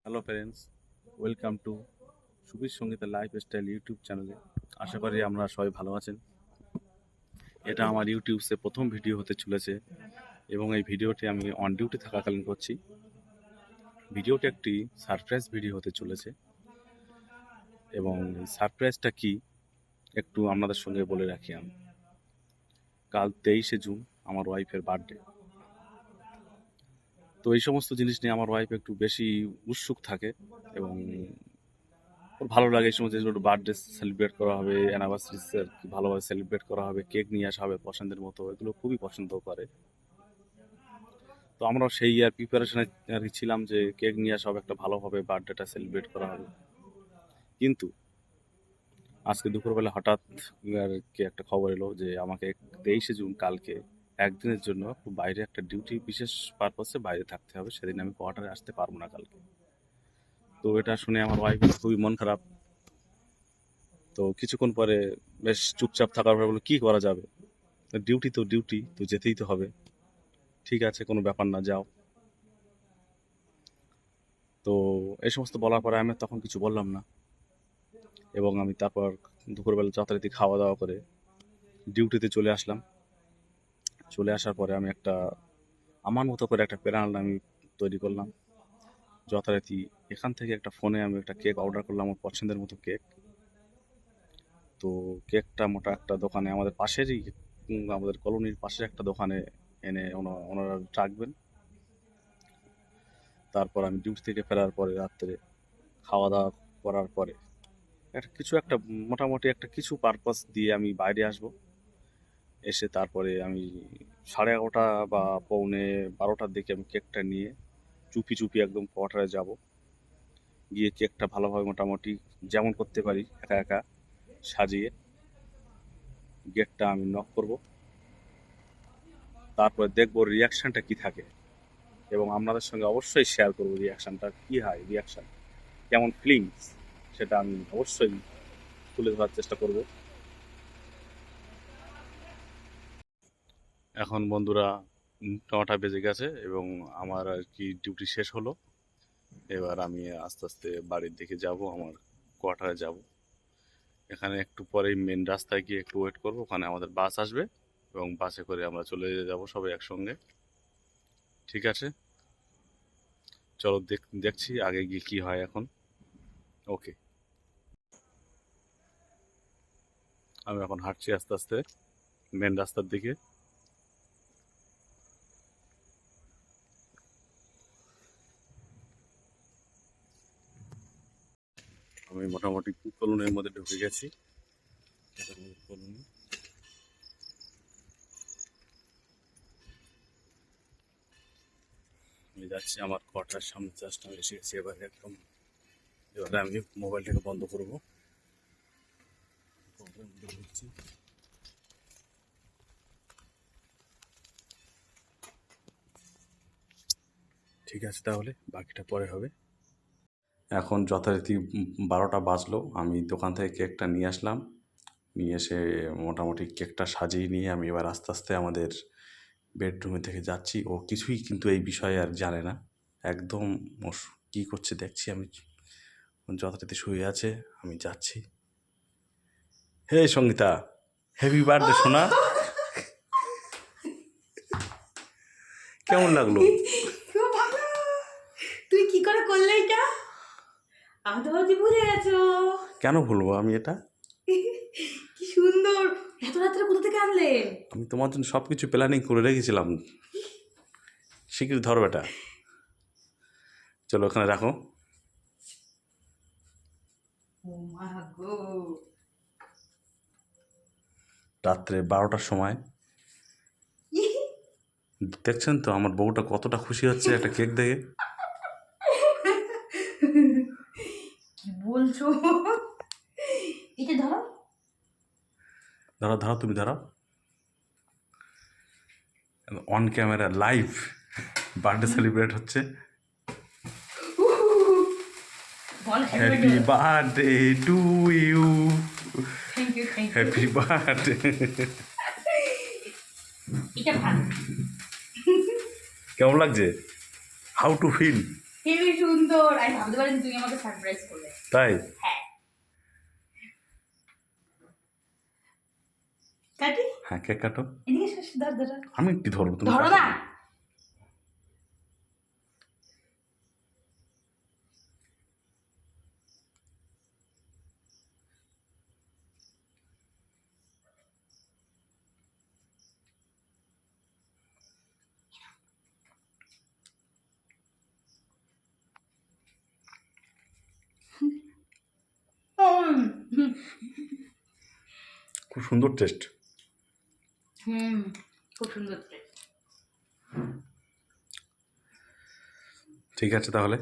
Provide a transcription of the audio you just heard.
Hello friends, welcome to Subir Sangeeta lifestyle YouTube চ্যানেলে। আশা করি আমরা সবাই ভালো আছেন। এটা আমার ইউটিউবসে প্রথম ভিডিও হতে চলেছে এবং এই ভিডিওটি আমি অন ডিউটি থাকাকালীন করছি। ভিডিওটি একটি সারপ্রাইজ ভিডিও হতে চলেছে এবং এই সারপ্রাইজটা কি একটু আপনাদের সঙ্গে বলে রাখি। আমি কাল 23শে জুন আমার ওয়াইফের বার্থডে। তো এই সমস্ত জিনিস নিয়ে আমার ওয়াইফ একটু বেশি উৎসুক থাকে এবং ওর ভালো লাগে এই সময় যে বার্থডে সেলিব্রেট করা হবে, অ্যানিভার্সারি ভালোভাবে সেলিব্রেট করা হবে, কেক নিয়ে আসা হবে পছন্দের মতো, এগুলো খুবই পছন্দ করে। তো আমরাও সেই আর প্রিপারেশনে আর কি ছিলাম যে কেক নিয়ে আসা হবে, একটা ভালোভাবে বার্থডেটা সেলিব্রেট করা হবে। কিন্তু আজকে দুপুরবেলা হঠাৎ আর কি একটা খবর এলো যে আমাকে 23শে জুন কালকে একদিনের জন্য বাইরে একটা ডিউটি, বিশেষ পারপাসে বাইরে থাকতে হবে। সেদিন আমি কোয়ার্টারে আসতে পারবো না কালকে। তো এটা শুনে আমার ওয়াইফের খুবই মন খারাপ। তো কিছুক্ষণ পরে বেশ চুপচাপ থাকার পরে বললো, কী করা যাবে, ডিউটি তো ডিউটি, তো যেতেই তো হবে। ঠিক আছে, কোনো ব্যাপার না, যাও। তো এই সমস্ত বলার পরে আমি তখন কিছু বললাম না এবং আমি তারপর দুপুরবেলা যথারীতি খাওয়া দাওয়া করে ডিউটিতে চলে আসলাম। চলে আসার পরে আমি আমার মতো করে একটা প্ল্যান আমি তৈরি করলাম। যথারীতি এখান থেকে একটা ফোনে আমি একটা কেক অর্ডার করলাম, আমার পছন্দের মতো কেক। তো কেকটা মোটা একটা দোকানে আমাদের পাশেরই, আমাদের কলোনির পাশের একটা দোকানে এনে ওনারা রাখবেন। তারপর আমি ডিউটি থেকে ফেরার পরে রাত্রে খাওয়া দাওয়া করার পরে একটা মোটামুটি একটা কিছু পারপাস দিয়ে আমি বাইরে আসব। এসে তারপরে আমি 11:30 বা 11:45 দিকে আমি কেকটা নিয়ে চুপি চুপি একদম কোয়ার্টারে যাব। গিয়ে কেকটা ভালোভাবে মোটামুটি যেমন করতে পারি একা একা সাজিয়ে গেটটা আমি নক করব। তারপরে দেখব রিয়াকশানটা কি থাকে এবং আপনাদের সঙ্গে অবশ্যই শেয়ার করব রিয়াকশানটা কি হয়, রিয়াকশান কেমন ফিলিংস, সেটা আমি অবশ্যই তুলে ধরার চেষ্টা করব। এখন বন্ধুরা 9টা বেজে গেছে এবং আমার আর কি ডিউটি শেষ হলো। এবার আমি আস্তে আস্তে বাড়ির দিকে যাব, আমার কোয়ার্টারে যাব। এখানে একটু পরেই মেন রাস্তায় গিয়ে একটু ওয়েট করব, ওখানে আমাদের বাস আসবে এবং বাসে করে আমরা চলে যাব সবাই একসঙ্গে। ঠিক আছে, চলো দেখছি আগে গিয়ে কি হয় এখন। ওকে, আমি এখন হাঁটছি আস্তে আস্তে মেন রাস্তার দিকে। আমি মোটামুটি কলোনির মধ্যে ঢুকে গেছি। কলোনি, আমি যাচ্ছি আমার কোয়ার্টারের সামনে, জাস্ট আমি এসে গেছি এবার একদম। এবারে আমি মোবাইলটাকে বন্ধ করবো। ঠিক আছে, তাহলে বাকিটা পরে হবে। এখন যথারীতি 12টা বাজলো, আমি দোকান থেকে কেকটা নিয়ে আসলাম। নিয়ে এসে মোটামুটি কেকটা সাজিয়ে নিয়ে আমি এবার আস্তে আস্তে আমাদের বেডরুমে থেকে যাচ্ছি। ও কিছুই কিন্তু এই বিষয়ে আর জানে না, একদম ও কী করছে দেখছি আমি। যথারীতি শুয়ে আছে, আমি যাচ্ছি। হে সঙ্গীতা, হ্যাপি বার্থডে সোনা। কেমন লাগলো? খুব ভালো। তুই কি করে করলে এটা? আমি তো ভাবছি ভুলে গেছো। কেন ভুলবো আমি এটা? কি সুন্দর! এত রাত্রে কোথা থেকে আনলে? আমি তোমার জন্য সব কিছু প্ল্যানিং করে রেখেছিলাম। শিগগির ধরো এটা, চলো ওখানে রাখো। ও মা গো! রাত্রে 12টার সময় দেখছেন তো আমার বউটা কতটা খুশি হচ্ছে একটা কেক দেখে। কি বলছো? এটা ধরো। ধরো ধরো, তুমি ধরো। On camera live birthday celebrate হচ্ছে। বল happy birthday to you, thank you thank you. Happy birthday. এটা ভালো। কেমন লাগছে? How to feel? হেবি সুন্দর। আমি ভাবতে পারিনি তুমি আমাকে সারপ্রাইজ করবে। তাই? হ্যাঁ। কাটি। হ্যাঁ, কেক কাটো। এদিকে ধর ধর। আমি কি ধরবো, তুমি ধরো কাটো। না। খুব সুন্দর টেস্ট। খুব সুন্দর টেস্ট। ঠিক আছে তাহলে।